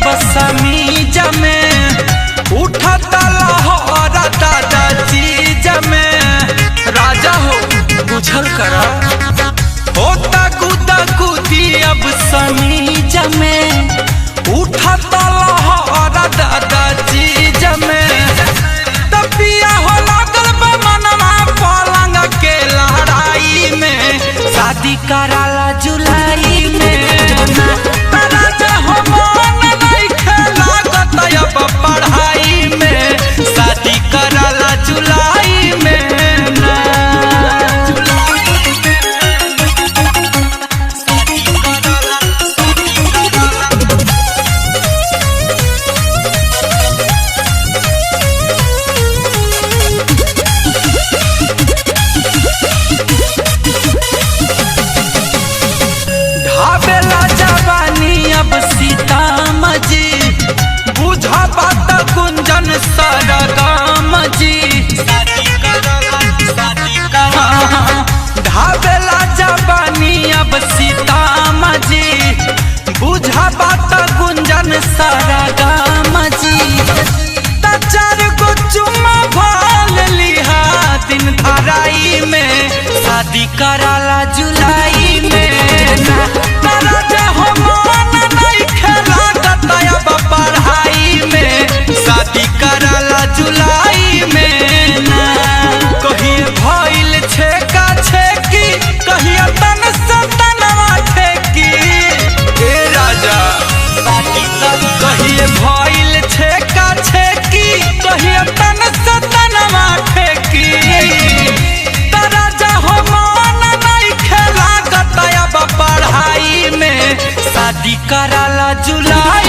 अब समीज में उठता लहर दादा चीज में। राजा हो बुझल करा होता गुदा गुदी अब समीज में उठता लहर दादा चीज में। तपिया हो लागल बा मनवा पलंग के लहराई में शादी कराला जुलाई में। राजा हो मन नइखे लागत अब पढ़ाई में शादी कराला जुलाई में। ढाबेला जवानी अब सीताम जी बुझा बात कुंजन सरगम जी। ढाबेला जवानी अब सीताम जी बुझा बात कुंजन सरगम जी। चार गो चुम्मा भाल लिहा दिन धराई में शादी कराला जुलाई में। राजा हो मन नइखे लागत अब पढ़ाई में शादी कराला जुलाई में। कहिए भइल छेका छेकी कहिए तन सतनवा ठेकी। ए राजा कहिए भइल छेका छेकी कहिए तन सतनवा ठेकी। राजा हो मन नइखे लागत अब पढ़ाई में शादी कराला जुलाई।